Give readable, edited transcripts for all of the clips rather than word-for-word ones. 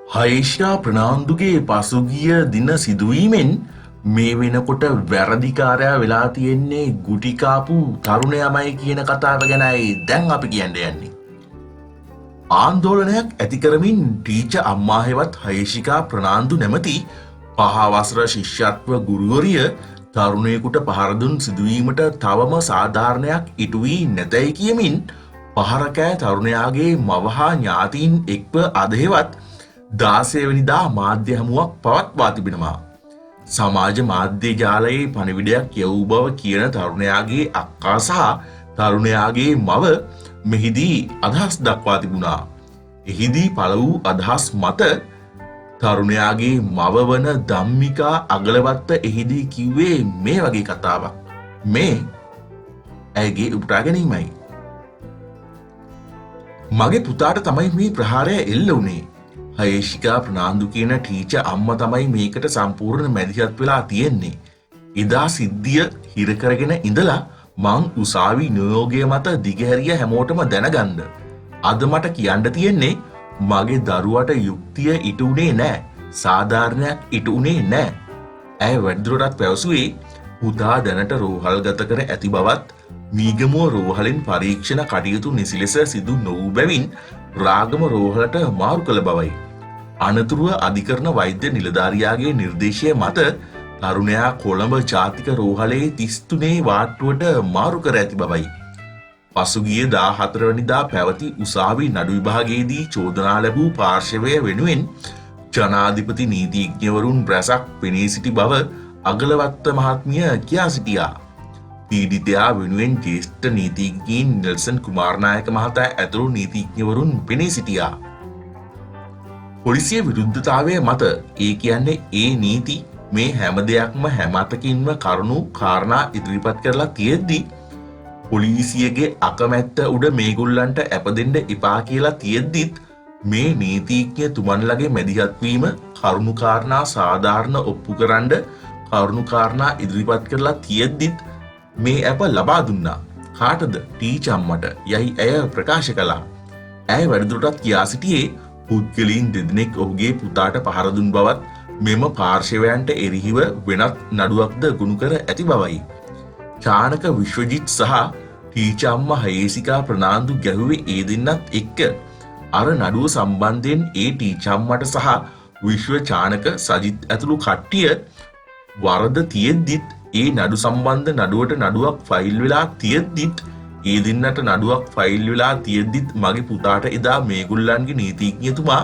හයේෂා ප්‍රනාන්දුගේ පසුගිය දින සිදුවීමෙන් මේ වෙනකොට වැරදිකාරයා වෙලා තියෙන්නේ ගුටිකාපු තරුණයමයි කියන කතාව ගැනයි දැන් අපි කියන්න යන්නේ. ආන්දෝලනයක් ඇති කරමින් ටීචර් අම්මා හෙවත් හයේෂිකා ප්‍රනාන්දු නැමැති 5 වසර ශිෂ්‍යත්ව ගුරුවරිය තරුණයෙකුට පහර දුන් සිදුවීමට තවම සාධාරණයක් ඉටු වී නැතයි කියමින් පහර කෑ තරුණයාගේ මව හා ඥාතීන් එක්ව අද හෙවත් 16 වෙනිදා මාධ්‍ය හමුවක් පවත්වා තිබෙනවා. සමාජ මාධ්‍ය ජාලයේ පණිවිඩයක් යවූ බව කියන තරුණයාගේ අක්කා සහ තරුණයාගේ මව මෙහිදී අදහස් දක්වා තිබුණා. එහිදී පළ වූ අදහස් මත තරුණයාගේ මව වන ධම්මිකා අගලවත්ත එහිදී කිව්වේ මේ වගේ කතාවක්. මේ ඇයගේ උපුටා ගැනීමයි. මගේ පුතාට තමයි මේ ප්‍රහාරය එල්ල වුණේ. හයේෂිකා ප්‍රනාන්දු කියන ටීචර් අම්මා තමයි මේකට සම්පූර්ණ මැදිහත් වෙලා තියෙන්නේ. එදා සිද්ධිය හිර කරගෙන ඉඳලා මං උසාවි නියෝගය මත දිගහැරිය හැමෝටම දැනගන්න. අද මට කියන්න තියෙන්නේ මගේ දරුවට යුක්තිය ඉටු උනේ නැහැ. සාධාරණයක් ඉටු උනේ නැහැ. ඇය වැඩිදුරටත් පැවසුවේ පුතා දැනට රෝහල්ගත කර ඇති බවත් මීගමුව රෝහලෙන් පරීක්ෂණ කටයුතු නිසි ලෙස සිදු නොවූ බැවින් රාගම රෝහලට මාරු කළ බවයි. අනතුරුව අධිකරණ වෛද්‍ය නිලධාරියාගේ නිර්දේශය මත තරුණයා කොළඹ ජාතික රෝහලේ 33 වාට්ටුවට මාරු කර ඇති බවයි. පසුගිය 14 වෙනිදා පැවති උසාවි නඩු විභාගයේදී චෝදනා ලැබූ පාර්ශවය වෙනුවෙන් ජනාධිපති නීතිඥවරුන් රැසක් පෙනී සිටි බව අගලවත්ත මහත්මිය කියා සිටියා. පීඩිතයා වෙනුවෙන් ජ්‍යෙෂ්ඨ නීතිඥයින් නෙල්සන් කුමාරනායක මහතා ඇතුළු නීතිඥවරුන් පෙනී සිටියා. පොලිසිය විරුද්ධතාවය මත ඒ කියන්නේ ඒ නීති මේ හැම දෙයක්ම හැම අතකින්ම කරුණු කාරණා ඉදිරිපත් කරලා තියෙද්දි පොලිසියගේ අකමැත්ත උඩ මේගොල්ලන්ට ඇපදෙන්න එපා කියලා තියෙද්දිත් මේ නීතිඥ තුමන්ලගේ මැදිහත් වීම කරුණු කාරණා සාධාරණ ඔප්පු කරන්න කරුණු කාරණා ඉදිරිපත් කරලා තියෙද්දිත් මේ ඇප ලබා දුන්නා. කාටද? ටීචර් අම්මට යයි ඇය ප්‍රකාශ කළා. ඇය වැඩිදුරටත් කියා සිටියේ පුද්ගලයන් දෙදෙනෙක් ඔහුගේ පුතාට පහර දුන් බවත් මෙම පාර්ශවයන්ට එරෙහිව වෙනත් නඩුවක්ද ගොනු කර ඇති බවයි. චානක විශ්වජිත් සහ ටීචර් අම්මා හයේසිකා ප්‍රනාන්දු ගැහුවේ ඒ දෙන්නත් එක්ක අර නඩුව සම්බන්ධයෙන් ඒ ටීචර් අම්මට සහ විශ්ව චානක සජිත් ඇතුළු කට්ටිය වරද තියෙද්දිත් ඒ නඩු සම්බන්ධ නඩුවට නඩුවක් ෆයිල් වෙලා තියෙද්දිත් ඒ දෙන්නට නඩුවක් ෆයිල් වෙලා තියෙද්දිත් මගේ පුතාට එදා මේගොල්ලන්ගේ නීතිඥතුමා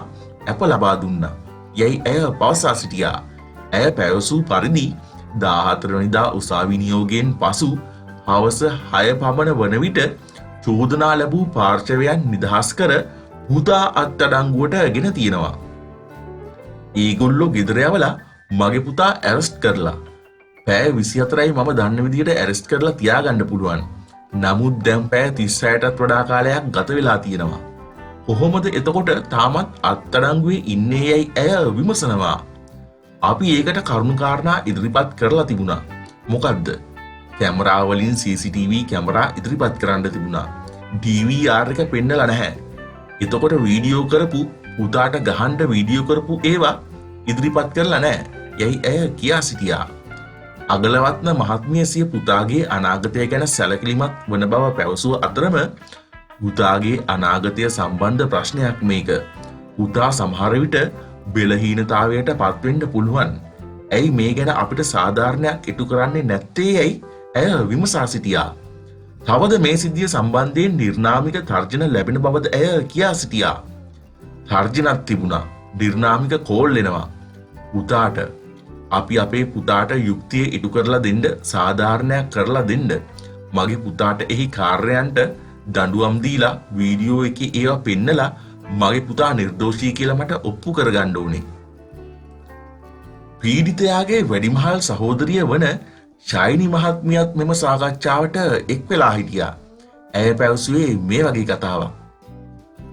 අප ලබා දුන්නා. යයි ඇය පවසා සිටියා. ඇය පැවසූ පරිදි 14 වෙනිදා උසාවි නියෝගයෙන් පසු හවස 6 පමණ වන විට චෝදනා ලැබූ පාර්ශවයන් නිදහස් කර පුතා අත්අඩංගුවට ගෙන තියෙනවා. ඒගොල්ලෝ ගෙදර යවලා මගේ පුතා ඇරස්ට් කරලා පැය 24යි මම දන්න විදිහට ඇරස්ට් කරලා තියාගන්න පුළුවන්. නමුත් දැන් පැය 36ටත් වඩා කාලයක් ගත වෙලා තියෙනවා. කොහොමද එතකොට තාමත් අත්අඩංගුවේ ඉන්නේ යයි ඇය විමසනවා. අපි ඒකට කරුණු කාරණා ඉදිරිපත් කරලා තිබුණා. මොකද්ද? කැමරා වලින් CCTV කැමරා ඉදිරිපත් කරන්න තිබුණා. DVR එක පෙන්නලා නැහැ. එතකොට වීඩියෝ කරපු පුතාට ගහන්න වීඩියෝ කරපු ඒවා ඉදිරිපත් කරලා නැහැ. යයි ඇය කියා සිටියා. අගලවත්න මහත්මිය සිය පුතාගේ අනාගතය ගැන සැලකිලිමත් වන බව පැවසුව අතරම පුතාගේ අනාගතය සම්බන්ධ ප්‍රශ්නයක් මේක. පුතා සමහර විට බෙලහීනතාවයට පත්වෙන්න පුළුවන්. ඇයි මේ ගැන අපිට සාධාරණයක් ඉටු කරන්නේ නැත්තේ යයි ඇය විමසා සිටියා. තවද මේ සිද්ධිය සම්බන්ධයෙන් නිර්නාමික තර්ජන ලැබෙන බවද ඇය කියා සිටියා. තර්ජනක් තිබුණා. නිර්නාමික කෝල් එනවා. පුතාට අපි අපේ පුතාට යුක්තිය ඉටු කරලා දෙන්න සාධාරණයක් කරලා දෙන්න මගේ පුතාට එහි කාර්යයන්ට දඬුවම් දීලා වීඩියෝ එකේ ඒවා පෙන්නලා මගේ පුතා නිර්දෝෂී කියලා මට ඔප්පු කරගන්න ඕනේ. පීඩිතයාගේ වැඩිමහල් සහෝදරිය වන ශයිනි මහත්මියත් මෙම සාකච්ඡාවට එක් වෙලා හිටියා. ඇය පැවසුවේ මේ වගේ කතාවක්.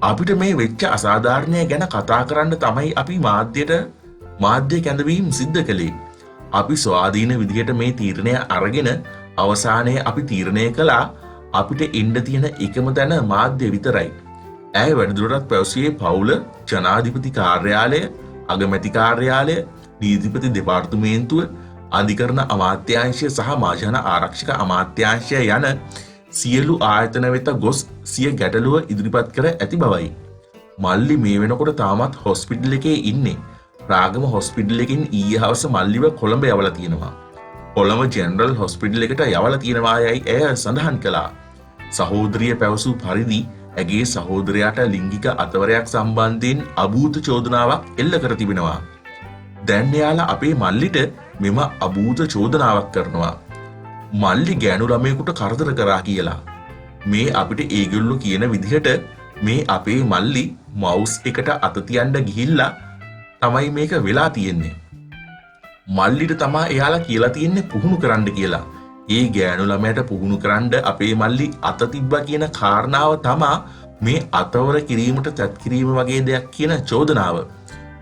අපිට මේ වෙච්ච අසාධාරණය ගැන කතා කරන්න තමයි අපි මාධ්‍ය කැඳවීම් සිද්ධ කළේ. අපි ස්වාධීන විදිහට මේ තීරණය අරගෙන අවසානයේ අපි තීරණය කළා අපිට එන්න තියෙන එකම තැන මාධ්‍ය විතරයි. ඇය වැඩිදුරටත් පැවසුවේ පවුල, ජනාධිපති කාර්යාලය, අගමැති කාර්යාලය, නීතිපති දෙපාර්තමේන්තුව, අධිකරණ අමාත්‍යාංශය සහ මහජන ආරක්ෂක අමාත්‍යාංශය යන සියලු ආයතන වෙත ගොස් සිය ගැටලුව ඉදිරිපත් කර ඇති බවයි. මල්ලි මේ වෙනකොට තාමත් හොස්පිටල් එකේ ඉන්නේ. රාගම හොස්පිටල් එකකින් ඊයේ හවස මල්ලිව කොළඹ යවලා තියෙනවා. කොළඹ ජෙනරල් හොස්පිටල් එකට යවලා තියෙනවා යයි ඇය සඳහන් කළා. සහෝදරිය පැවසූ පරිදි ඇගේ සහෝදරයාට ලිංගික අතවරයක් සම්බන්ධයෙන් අභූත චෝදනාවක් එල්ල කර තිබෙනවා. දැන් එයාලා අපේ මල්ලිට මෙම අභූත චෝදනාවක් කරනවා. මල්ලි ගෑනු ළමයෙකුට කරදර කරා කියලා. මේ අපිට ඒගොල්ලෝ කියන විදිහට මේ අපේ මල්ලි මවුස් එකට අත තියන්න ගිහිල්ලා තමයි මේක වෙලා තියෙන්නේ. මල්ලිට තමා එයාලා කියලා තියෙන්නේ පුහුණු කරන්න කියලා. ඒ ගෑනු ළමයට පුහුණු කරන්න අපේ මල්ලි අත තිබ්බා කියන කාරණාව තමා මේ අතවර කිරීමට තත් කිරීම වගේ දෙයක් කියන චෝදනාව.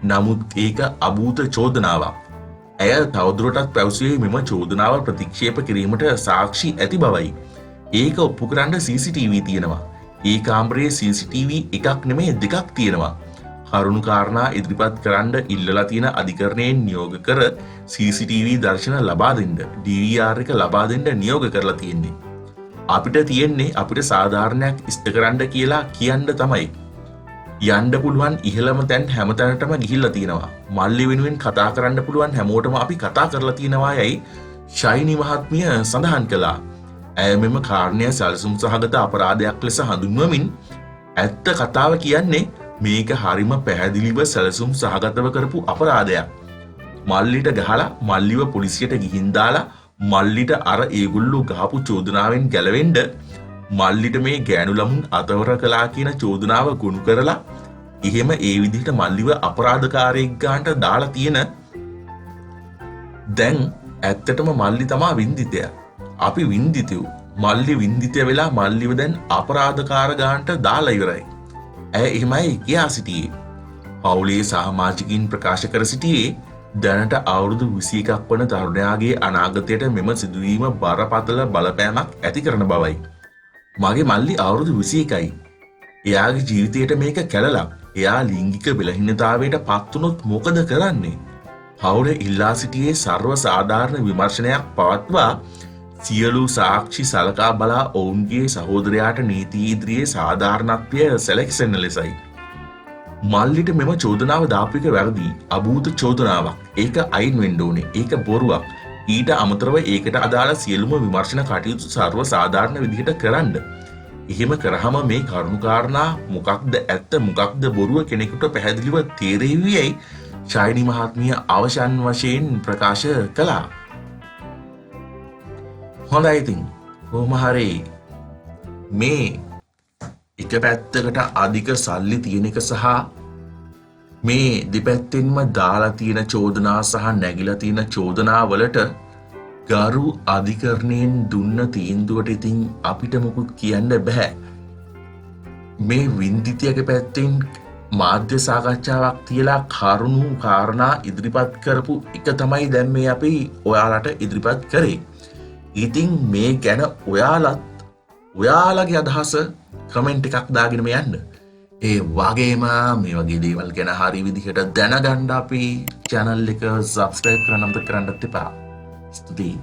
නමුත් ඒක අභූත චෝදනාවක්. ඇය තවදුරටත් පැවසුවේ මෙම චෝදනාව ප්‍රතික්ෂේප කිරීමට සාක්ෂි ඇති බවයි. ඒක ඔප්පු කරන්න CCTV තියෙනවා. ඒ කාමරයේ CCTV එකක් නෙමෙයි දෙකක් තියෙනවා. කරුණු කාරණා ඉදිරිපත් කරන්න ඉල්ලලා තියෙන අධිකරණයෙන් නියෝග කර CCTV දර්ශන ලබා දෙන්න DVR එක ලබා දෙන්න නියෝග කරලා තියෙන්නේ. අපිට තියෙන්නේ අපිට සාධාරණයක් ඉෂ්ට කරන්න කියලා කියන්න තමයි. යන්න පුළුවන් ඉහළම තැන් හැමතැනටම ගිහිල්ලා තියෙනවා. මල්ලි වෙනුවෙන් කතා කරන්න පුළුවන් හැමෝටම අපි කතා කරලා තියෙනවා යයි ශයිනි මහත්මිය සඳහන් කළා. ඇය මෙම කාරණය සැලසුම් සහගත අපරාධයක් ලෙස හඳුන්වමින් ඇත්ත කතාව කියන්නේ මේක හරිම පැහැදිලිව සැලසුම් සහගතව කරපු අපරාධයක්. මල්ලිට ගහලා මල්ලිව පොලිසියට ගිහින් දාලා මල්ලිට අර ඒගොල්ලෝ ගහපු චෝදනාවෙන් ගැලවෙන්න මල්ලිට මේ ගෑනු ළමුන් අතවර කළා කියන චෝදනාව ගොනු කරලා එහෙම ඒ විදිහට මල්ලිව අපරාධකාරයෙක් ගන්නට දාලා තියෙන දැන් ඇත්තටම මල්ලි තමා වින්දිතය. අපි වින්දිතයෝ. මල්ලි වින්දිතය වෙලා මල්ලිව දැන් අපරාධකාර ගන්නට දාලා ඉවරයි. ඇය එහෙමයි කියා සිටියේ. පවුලේ සමාජිකින් ප්‍රකාශ කර සිටියේ දැනට අවුරුදු 21ක් වන තරුණයාගේ අනාගතයට මෙම සිදුවීම බරපතල බලපෑමක් ඇති කරන බවයි. මගේ මල්ලි අවුරුදු 21යි. එයාගේ ජීවිතයට මේක කැලලක්. එයා ලිංගික බෙලහීනතාවයට පත් වුණොත් මොකද කරන්නේ? පවුල ඉල්ලා සිටියේ සර්ව සාධාරණ විමර්ශනයක් පවත්වා සියලු සාක්ෂි සලකා බලා ඔවුන්ගේ සහෝදරයාට නීති ඉදිරියේ සාධාරණත්වය සැලකිසෙන්න ලෙසයි. මල්ලිට මෙම චෝදනාව දාපු එක වැරදි. අභූත චෝදනාවක්. ඒක අයින් වෙන්න ඕනේ. ඒක බොරුවක්. ඊට අමතරව ඒකට අදාළ සියලුම විමර්ශන කටයුතු සර්ව සාධාරණ විදිහට කරන්න. එහෙම කරාම මේ කරුණාකාරණා මොකක්ද ඇත්ත මොකක්ද බොරුව කෙනෙකුට පැහැදිලිව තේරෙවියයි ශයිනි මහත්මිය අවසන් වශයෙන් ප්‍රකාශ කළා. හොඳයි ඉතින් කොහොම හරි මේ එක පැත්තකට අධික සල්ලි තියෙන එක සහ මේ දෙපැත්තෙන්ම දාලා තියෙන චෝදනා සහ නැගිලා තියෙන චෝදනා වලට ගරු අධිකරණයෙන් දුන්න තීන්දුවට ඉතින් අපිට මොකුත් කියන්න බෑ. මේ වින්දිතයගේ පැත්තෙන් මාධ්‍ය සාකච්ඡාවක් තියලා කරුණු කාරණා ඉදිරිපත් කරපු එක තමයි දැන් මේ අපි ඔයාලට ඉදිරිපත් කරේ. ඉතින් මේ ගැන ඔයාලගේ අදහස කමෙන්ට් එකක් දාගෙනම යන්න. ඒ වගේම මේ වගේ දේවල් ගැන හරි විදිහට දැනගන්න අපි channel එක subscribe කරන්න අමතක කරන්නත් එපා. ස්තුතියි.